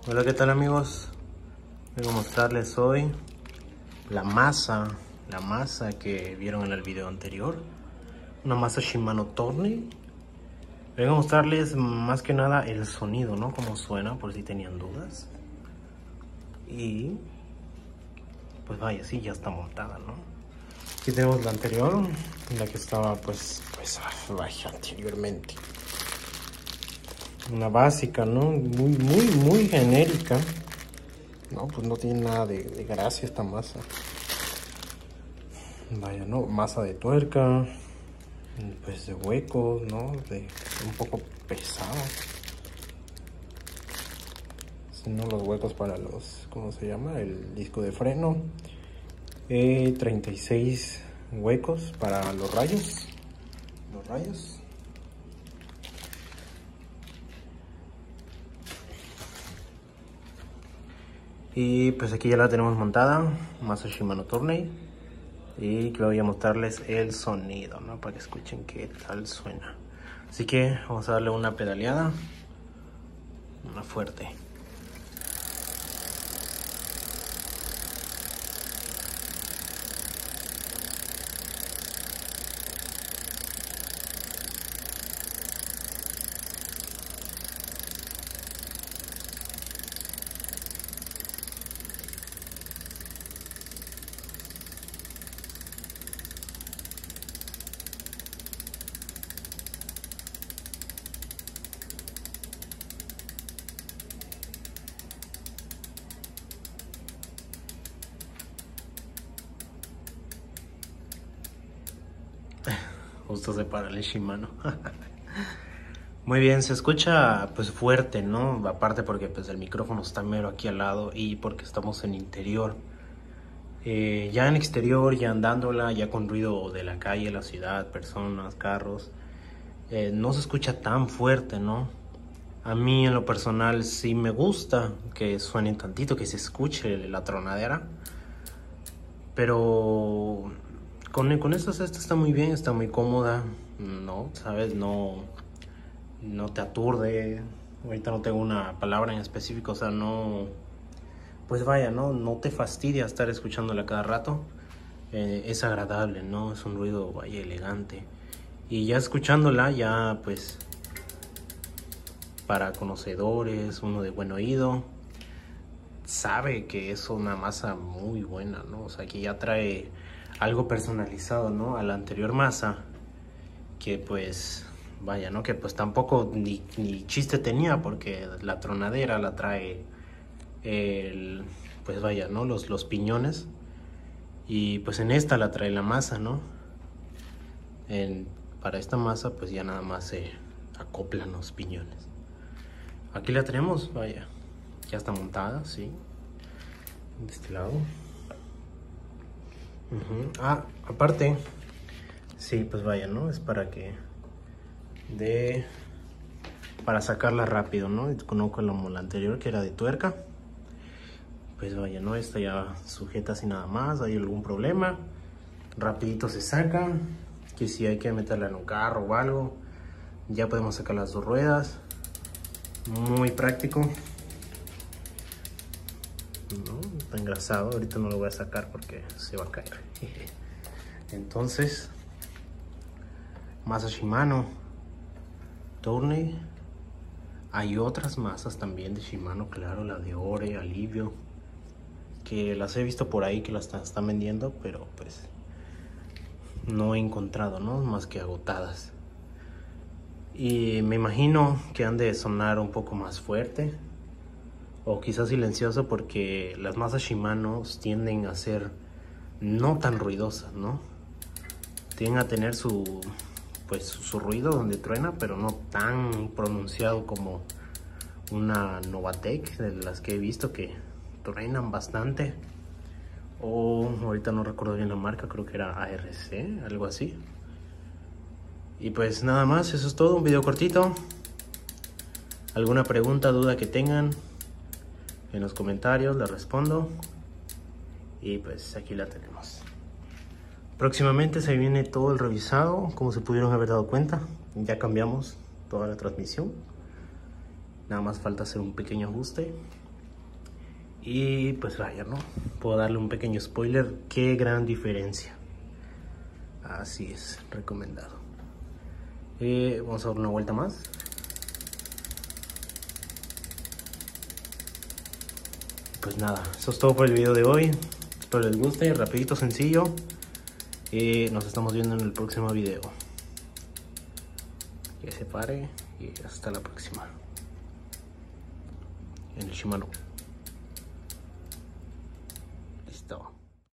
Hola, ¿qué tal amigos? Vengo a mostrarles hoy la masa que vieron en el video anterior. Una masa Shimano Tourney. Vengo a mostrarles más que nada el sonido, ¿no? Cómo suena, por si tenían dudas. Y pues vaya, sí, ya está montada, ¿no? Aquí tenemos la anterior, la que estaba pues vaya, anteriormente. Una básica, ¿no? Muy genérica. No, pues no tiene nada de gracia esta masa. Vaya, ¿no? Masa de tuerca, pues de huecos, ¿no? Un poco pesada. Si no, los huecos para los, ¿cómo se llama? El disco de freno. 36 huecos para los rayos. Y pues aquí ya la tenemos montada, masa Shimano Tourney. Y que voy a mostrarles el sonido, ¿no? Para que escuchen qué tal suena. Así que vamos a darle una pedaleada. Una fuerte. Justo se para el Shimano. Muy bien, se escucha pues fuerte, ¿no? Aparte porque pues el micrófono está mero aquí al lado y porque estamos en interior. Ya en exterior, ya andándola, ya con ruido de la calle, la ciudad, personas, carros, no se escucha tan fuerte, ¿no? A mí en lo personal sí me gusta que suene tantito, que se escuche la tronadera. Pero con esta está muy bien, está muy cómoda, ¿no? ¿Sabes? No te aturde. Ahorita no tengo una palabra en específico, o sea, no... Pues vaya, no te fastidia estar escuchándola cada rato. Es agradable, ¿no? Es un ruido, vaya, elegante. Y ya escuchándola, ya pues... Para conocedores, uno de buen oído, sabe que es una masa muy buena, ¿no? O sea, que ya trae algo personalizado, ¿no? A la anterior masa, que pues, vaya, ¿no? Que pues tampoco ni chiste tenía, porque la tronadera la trae pues vaya, ¿no? Los piñones. Y pues en esta la trae la masa, ¿no? Para esta masa pues ya nada más se acoplan los piñones. Aquí la tenemos, vaya, ya está montada, sí. De este lado. Aparte, sí, pues vaya, ¿no? Es para que para sacarla rápido, ¿no? No como la anterior que era de tuerca. Pues vaya, ¿no? Esta ya sujeta sin nada más, hay algún problema, rapidito se saca. Que si hay que meterla en un carro o algo, ya podemos sacar las dos ruedas. Muy práctico. No, está engrasado, ahorita no lo voy a sacar porque se va a caer. Entonces, masa Shimano Tourney. Hay otras masas también de Shimano, claro, la de Ore, Alivio, que las he visto por ahí que las están vendiendo, pero pues no he encontrado, ¿no? Más que agotadas. Y me imagino que han de sonar un poco más fuerte o quizás silencioso, porque las masas Shimano tienden a ser no tan ruidosas, ¿no? Tienden a tener su ruido donde truena, pero no tan pronunciado como una Novatec, de las que he visto que truenan bastante. O ahorita no recuerdo bien la marca, creo que era ARC, algo así. Y pues nada más, eso es todo, un video cortito. Alguna pregunta, duda que tengan en los comentarios, les respondo. Y pues aquí la tenemos. Próximamente se viene todo el revisado, como se pudieron haber dado cuenta. Ya cambiamos toda la transmisión. Nada más falta hacer un pequeño ajuste. Y pues vaya, ¿no? Puedo darle un pequeño spoiler. Qué gran diferencia. Así es, recomendado. Vamos a dar una vuelta más. Pues nada, eso es todo por el video de hoy. Espero les guste, rapidito, sencillo. Nos estamos viendo en el próximo video. Que se pare y hasta la próxima. En el Shimano.